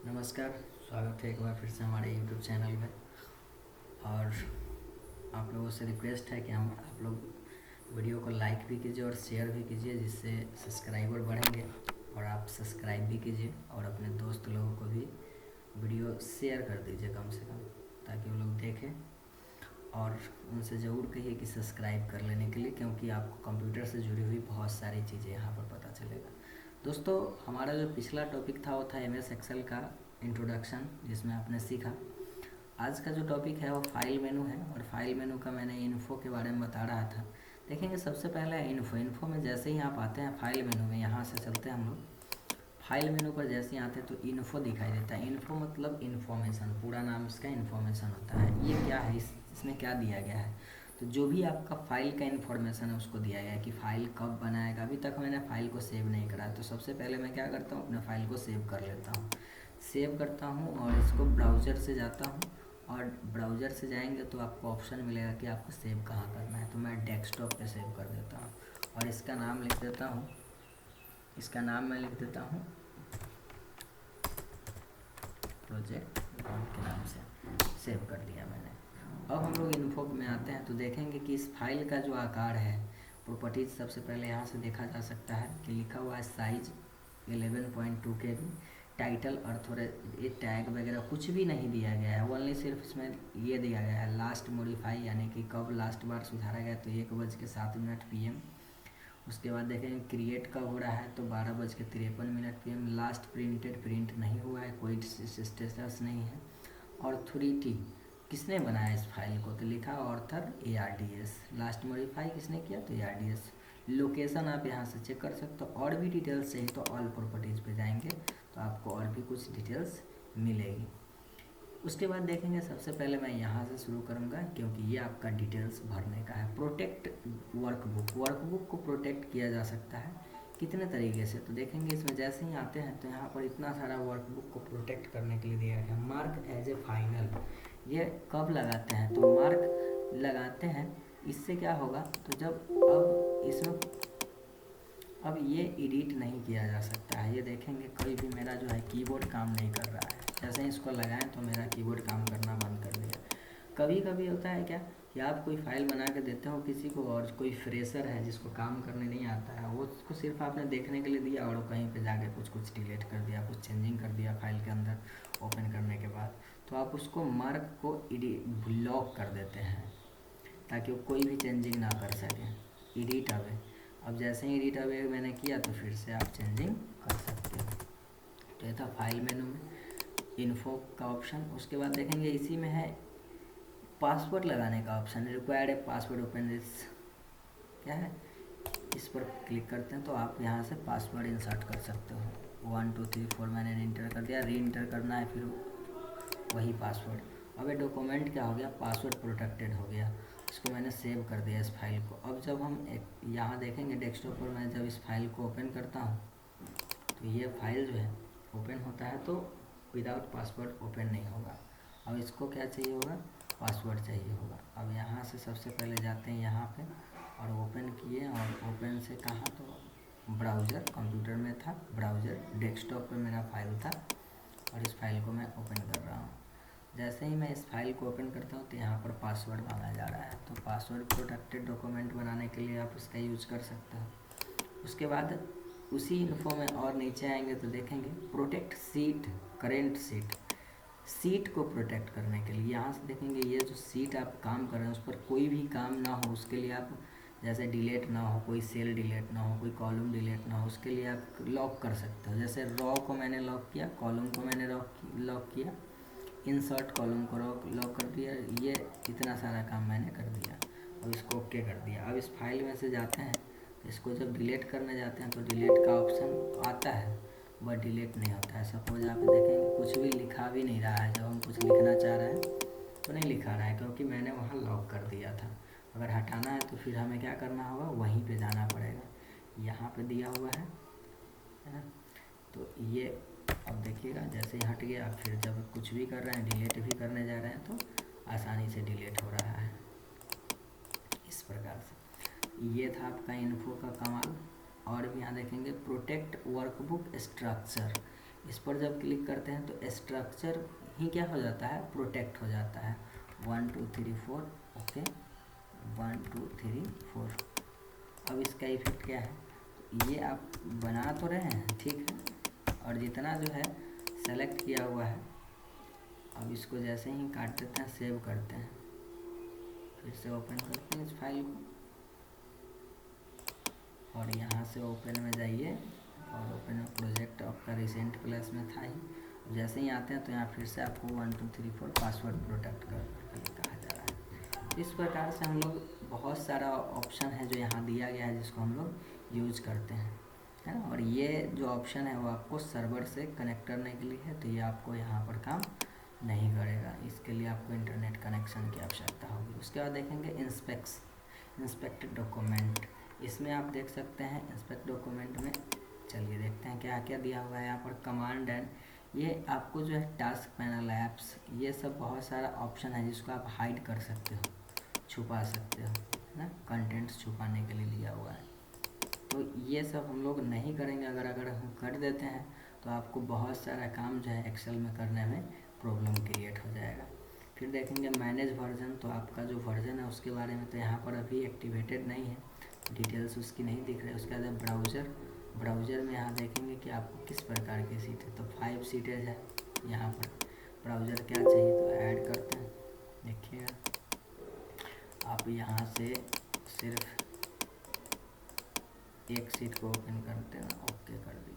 नमस्कार। स्वागत है एक बार फिर से हमारे YouTube चैनल में। और आप लोगों से रिक्वेस्ट है कि हम आप लोग वीडियो को लाइक भी कीजिए और शेयर भी कीजिए, जिससे सब्सक्राइबर बढ़ेंगे। और आप सब्सक्राइब भी कीजिए और अपने दोस्त लोगों को भी वीडियो शेयर कर दीजिए कम से कम, ताकि वो लोग देखें। और उनसे ज़रूर कहिए कि सब्सक्राइब कर लेने के लिए, क्योंकि आपको कंप्यूटर से जुड़ी हुई बहुत सारी चीज़ें यहाँ पर पता चलेगा। दोस्तों, हमारा जो पिछला टॉपिक था वो था MS एक्सेल का इंट्रोडक्शन, जिसमें आपने सीखा। आज का जो टॉपिक है वो फाइल मेनू है, और फाइल मेनू का मैंने इन्फो के बारे में बता रहा था। देखेंगे सबसे पहले इन्फो में जैसे ही आप आते हैं फाइल मेनू में, यहाँ से चलते हैं हम लोग। फाइल मेनू पर जैसे ही आते हैं तो इन्फो दिखाई देता है। इन्फो मतलब इन्फॉर्मेशन, पूरा नाम इसका इन्फॉर्मेशन होता है। ये क्या है, इसमें क्या दिया गया है, तो जो भी आपका फाइल का इन्फॉर्मेशन है उसको दिया गया है कि फ़ाइल कब बनाएगा। अभी तक मैंने फ़ाइल को सेव नहीं करा है, तो सबसे पहले मैं क्या करता हूँ, अपने फ़ाइल को सेव कर लेता हूँ। सेव करता हूँ और इसको ब्राउज़र से जाता हूँ, और ब्राउज़र से जाएंगे तो आपको ऑप्शन मिलेगा कि आपको सेव कहाँ करना है। तो मैं डेस्कटॉप पे सेव कर देता हूँ, और इसका नाम लिख देता हूँ। इसका नाम मैं लिख देता हूँ प्रोजेक्ट अकाउंट के नाम से सेव कर दिया मैंने। अब हम लोग इन्फो में आते हैं तो देखेंगे कि इस फाइल का जो आकार है, प्रॉपर्टीज सबसे पहले यहाँ से देखा जा सकता है कि लिखा हुआ है साइज 11.2 KB। टाइटल और थोड़े ये टैग वगैरह कुछ भी नहीं दिया गया है, ओनली सिर्फ इसमें ये दिया गया है लास्ट मॉडिफाई, यानी कि कब लास्ट बार सुधारा गया, तो 1:07 PM। उसके बाद देखेंगे क्रिएट कब हो रहा है, तो 12:53 PM। लास्ट प्रिंटेड प्रिंट नहीं हुआ है, कोई स्टेटस नहीं है। और 3T किसने बनाया इस फाइल को, तो लिखा ऑर्थर ARDS। लास्ट मॉडिफाई किसने किया, तो ARDS। लोकेशन आप यहाँ से चेक कर सकते हो। और भी डिटेल्स चाहिए तो ऑल प्रॉपर्टीज़ पे जाएंगे तो आपको और भी कुछ डिटेल्स मिलेगी। उसके बाद देखेंगे, सबसे पहले मैं यहाँ से शुरू करूँगा क्योंकि ये आपका डिटेल्स भरने का है। Protect workbook. वर्कबुक को प्रोटेक्ट किया जा सकता है कितने तरीके से, तो देखेंगे इसमें जैसे ही आते हैं तो यहाँ पर इतना सारा वर्कबुक को प्रोटेक्ट करने के लिए दिया गया है। मार्क एज ए फाइनल, ये कब लगाते हैं, तो मार्क लगाते हैं। इससे क्या होगा, तो जब अब इसमें अब ये एडिट नहीं किया जा सकता है। ये देखेंगे कोई भी मेरा जो है कीबोर्ड काम नहीं कर रहा है, जैसे ही इसको लगाएं तो मेरा कीबोर्ड काम करना बंद कर दिया। कभी कभी होता है क्या कि आप कोई फाइल बना के देते हो किसी को, और कोई फ्रेशर है जिसको काम करने नहीं आता है, वो उसको सिर्फ आपने देखने के लिए दिया और वो कहीं पे जाके कुछ कुछ डिलीट कर दिया, कुछ चेंजिंग कर दिया फाइल के अंदर ओपन करने के बाद, तो आप उसको मार्क को ब्लॉक कर देते हैं ताकि वो कोई भी चेंजिंग ना कर सके। एडिट अवे, अब जैसे ही एडिट अवे मैंने किया तो फिर से आप चेंजिंग कर सकते हो। तो ये था फाइल मेनू में इन्फो का ऑप्शन। उसके बाद देखेंगे इसी में है पासवर्ड लगाने का option, required a password open this, क्या है, इस पर क्लिक करते हैं तो आप यहाँ से पासवर्ड इंसर्ट कर सकते हो। 1 2 3 4 मैंने इंटर कर दिया, री इंटर करना है फिर वही पासवर्ड। अब ये डॉक्यूमेंट क्या हो गया, पासवर्ड प्रोटेक्टेड हो गया। इसको मैंने सेव कर दिया इस फाइल को। अब जब हम एक यहाँ देखेंगे डेस्कटॉप पर, मैं जब इस फाइल को ओपन करता हूँ तो ये फाइल जो है ओपन होता है, तो विदाउट पासवर्ड ओपन नहीं होगा। अब इसको क्या चाहिए होगा, पासवर्ड चाहिए होगा। अब यहाँ से सबसे पहले जाते हैं यहाँ पे और ओपन किए, और ओपन से कहाँ, तो ब्राउज़र, कंप्यूटर में था ब्राउज़र, डेस्कटॉप पे मेरा फाइल था, और इस फाइल को मैं ओपन कर रहा हूँ। जैसे ही मैं इस फाइल को ओपन करता हूँ तो यहाँ पर पासवर्ड मांगा जा रहा है, तो पासवर्ड प्रोटेक्टेड डॉक्यूमेंट बनाने के लिए आप इसका यूज कर सकते हो। उसके बाद उसी इन्फो में और नीचे आएंगे तो देखेंगे protect seat, current seat. Seat को प्रोटेक्ट करने के लिए यहाँ से देखेंगे ये जो सीट आप काम कर रहे हैं उस पर कोई भी काम ना हो, उसके लिए आप जैसे डिलीट ना हो, कोई सेल डिलीट ना हो, कोई कॉलम डिलीट ना हो, उसके लिए आप लॉक कर सकते हो। जैसे रॉ को मैंने लॉक किया, कॉलम को मैंने लॉक किया, इंसर्ट कॉलम को लॉक कर दिया, ये इतना सारा काम मैंने कर दिया। अब इसको ओके कर दिया। अब इस फाइल में से जाते हैं, इसको जब डिलीट करने जाते हैं तो डिलीट का ऑप्शन आता है, वह डिलीट नहीं होता है। सपोज आप देखेंगे कुछ भी लिखा भी नहीं रहा है, जब हम कुछ लिखना चाह रहे हैं तो नहीं लिखा रहा है, क्योंकि मैंने वहाँ लॉक कर दिया था। अगर हटाना है तो फिर हमें क्या करना होगा, वहीं पे जाना पड़ेगा। यहाँ पे दिया हुआ है ना, तो ये अब देखिएगा जैसे ही हट गया, फिर जब कुछ भी कर रहे हैं, डिलीट भी करने जा रहे हैं तो आसानी से डिलीट हो रहा है इस प्रकार से। ये था आपका इन्फो का कमाल। और भी यहाँ देखेंगे प्रोटेक्ट वर्कबुक स्ट्रक्चर। इस पर जब क्लिक करते हैं तो स्ट्रक्चर ही क्या हो जाता है, प्रोटेक्ट हो जाता है। 1 2 3 4 ओके, 1 2 3 4। अब इसका इफेक्ट क्या है, ये आप बना तो रहे हैं ठीक है, और जितना जो है सेलेक्ट किया हुआ है, अब इसको जैसे ही काट देते हैं, सेव करते हैं, फिर से ओपन करते हैं इस फाइल को, और यहाँ से ओपन में जाइए, और ओपन में प्रोजेक्ट आपका रिसेंट प्लस में था ही। जैसे ही आते हैं तो यहाँ फिर से आपको 1 2 3 4 पासवर्ड प्रोटेक्ट करके कहा जा रहा है। इस प्रकार से हम लोग बहुत सारा ऑप्शन है जो यहाँ दिया गया है, जिसको हम लोग यूज करते हैं, है ना। और ये जो ऑप्शन है वो आपको सर्वर से कनेक्ट करने के लिए है, तो ये आपको यहाँ पर काम नहीं करेगा, इसके लिए आपको इंटरनेट कनेक्शन की आवश्यकता होगी। उसके बाद देखेंगे इंस्पेक्ट डॉक्यूमेंट। इसमें आप देख सकते हैं इंस्पेक्ट डॉक्यूमेंट में, चलिए देखते हैं क्या क्या दिया हुआ है यहाँ पर। कमांड एंड ये आपको जो है टास्क पैनल, ऐप्स, ये सब बहुत सारा ऑप्शन है जिसको आप हाइड कर सकते हो, छुपा सकते हो, है ना। कंटेंट्स छुपाने के लिए दिया हुआ है, तो ये सब हम लोग नहीं करेंगे। अगर हम कर देते हैं तो आपको बहुत सारा काम जो है एक्सेल में करने में प्रॉब्लम क्रिएट हो जाएगा। फिर देखेंगे मैनेज वर्जन, तो आपका जो वर्जन है उसके बारे में तो यहाँ पर अभी एक्टिवेटेड नहीं है, डिटेल्स उसकी नहीं दिख रही है। उसके बाद ब्राउज़र में यहाँ देखेंगे कि आपको किस प्रकार की सीट है, तो 5 सीटें है यहाँ पर। ब्राउज़र क्या चाहिए तो ऐड करते हैं, देखिएगा आप यहाँ से सिर्फ एक सीट को ओपन करते हैं, ओके कर दिए।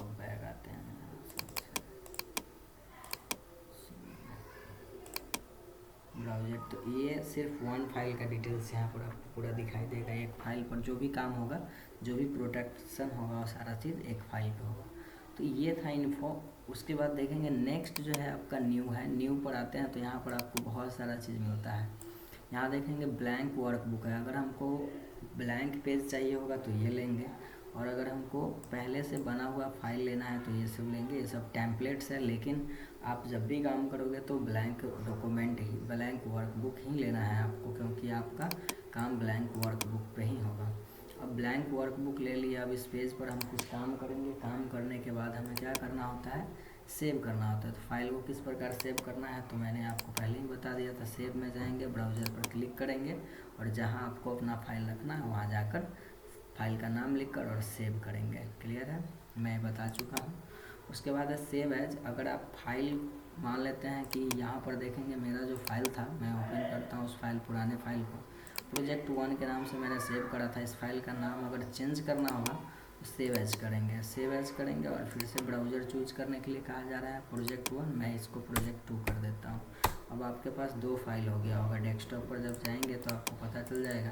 अब बैग आते हैं, ब्राउज़र, तो ये सिर्फ वन फाइल का डिटेल्स यहाँ पर आपको पूरा दिखाई देगा। एक फाइल पर जो भी काम होगा, जो भी प्रोटेक्शन होगा, वो सारा चीज़ एक फाइल पे होगा। तो ये था इन्फो। उसके बाद देखेंगे नेक्स्ट जो है आपका न्यू है। न्यू पर आते हैं तो यहाँ पर आपको बहुत सारा चीज़ मिलता है। यहाँ देखेंगे ब्लैंक वर्कबुक है, अगर हमको ब्लैंक पेज चाहिए होगा तो ये लेंगे, और अगर हमको पहले से बना हुआ फाइल लेना है तो ये सब लेंगे। ये सब टेम्पलेट्स है, लेकिन आप जब भी काम करोगे तो ब्लैंक डॉक्यूमेंट ही, ब्लैंक वर्कबुक ही लेना है आपको, क्योंकि आपका काम ब्लैंक वर्कबुक पे ही होगा। अब ब्लैंक वर्कबुक ले लिया, अब इस पेज पर हम कुछ काम करेंगे। काम करने के बाद हमें क्या करना होता है, सेव करना होता है। तो फाइल को किस प्रकार सेव करना है तो मैंने आपको पहले ही बता दिया था। सेव में जाएंगे, ब्राउज़र पर क्लिक करेंगे, और जहाँ आपको अपना फाइल रखना है वहाँ जाकर फाइल का नाम लिखकर और सेव करेंगे। क्लियर है, मैं बता चुका हूँ। उसके बाद है सेव एज। अगर आप फाइल मान लेते हैं कि यहाँ पर देखेंगे मेरा जो फाइल था, मैं ओपन करता हूँ उस फाइल, पुराने फाइल को, प्रोजेक्ट 1 के नाम से मैंने सेव करा था। इस फाइल का नाम अगर चेंज करना होगा तो सेव एज करेंगे, सेव एज करेंगे, और फिर से ब्राउज़र चूज करने के लिए कहा जा रहा है प्रोजेक्ट 1, मैं इसको प्रोजेक्ट 2 कर देता हूँ। अब आपके पास 2 फाइल हो गया होगा। डेस्कटॉप पर जब जाएंगे तो आपको पता चल जाएगा,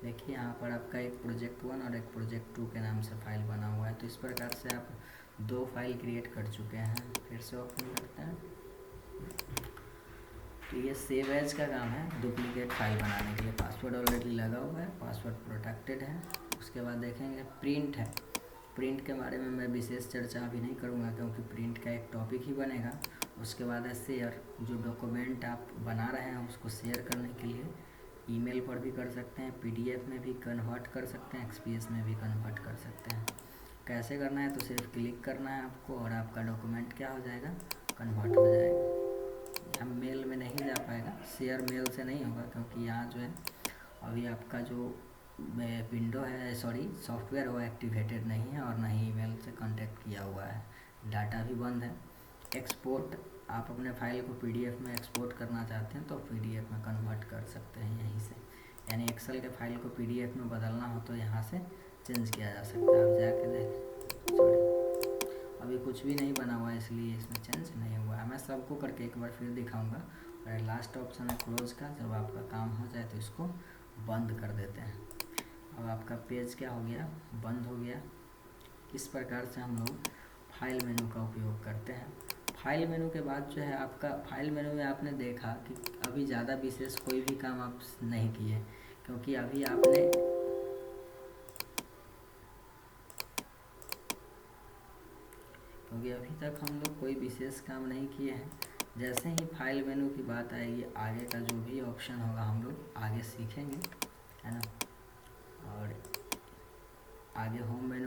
देखिए यहाँ पर आपका एक प्रोजेक्ट 1 और एक प्रोजेक्ट 2 के नाम से फाइल बना हुआ है। तो इस प्रकार से आप 2 फाइल क्रिएट कर चुके हैं। फिर से ओपन करते हैं, तो ये सेव एज का काम है, डुप्लीकेट फाइल बनाने के लिए। पासवर्ड ऑलरेडी लगा हुआ है, पासवर्ड प्रोटेक्टेड है। उसके बाद देखेंगे प्रिंट है। प्रिंट के बारे में मैं विशेष चर्चा अभी नहीं करूँगा, क्योंकि प्रिंट का एक टॉपिक ही बनेगा। उसके बाद है शेयर, जो डॉक्यूमेंट आप बना रहे हैं उसको शेयर करने के लिए ईमेल पर भी कर सकते हैं, पीडीएफ में भी कन्वर्ट कर सकते हैं, एक्सपीएस में भी कन्वर्ट कर सकते हैं। कैसे करना है तो सिर्फ क्लिक करना है आपको, और आपका डॉक्यूमेंट क्या हो जाएगा, कन्वर्ट हो जाएगा। हम मेल में नहीं जा पाएगा, शेयर मेल से नहीं होगा, क्योंकि यहाँ जो है अभी आपका जो विंडो है, सॉरी सॉफ्टवेयर, वो एक्टिवेटेड नहीं है, और ना ही ईमेल से कांटेक्ट किया हुआ है, डाटा भी बंद है। एक्सपोर्ट, आप अपने फाइल को पीडीएफ में एक्सपोर्ट करना चाहते हैं तो पीडीएफ में कन्वर्ट कर सकते हैं यहीं से, यानी एक्सेल के फाइल को पीडीएफ में बदलना हो तो यहाँ से चेंज किया जा सकता है। आप जाके देखें, सॉरी अभी कुछ भी नहीं बना हुआ है इसलिए इसमें चेंज नहीं हुआ है। मैं सबको करके एक बार फिर दिखाऊंगा। और लास्ट ऑप्शन है क्लोज का, जब आपका काम हो जाए तो इसको बंद कर देते हैं। अब आपका पेज क्या हो गया, बंद हो गया। इस प्रकार से हम लोग फाइल मेनू का उपयोग करते हैं। फाइल मेनू के बाद जो है आपका, फाइल मेनू में आपने देखा कि अभी ज़्यादा विशेष कोई भी काम आप नहीं किए, क्योंकि अभी अभी तक हम लोग कोई विशेष काम नहीं किए हैं। जैसे ही फाइल मेनू की बात आएगी, आगे का जो भी ऑप्शन होगा हम लोग आगे सीखेंगे, है ना। और आगे होम मेन्यू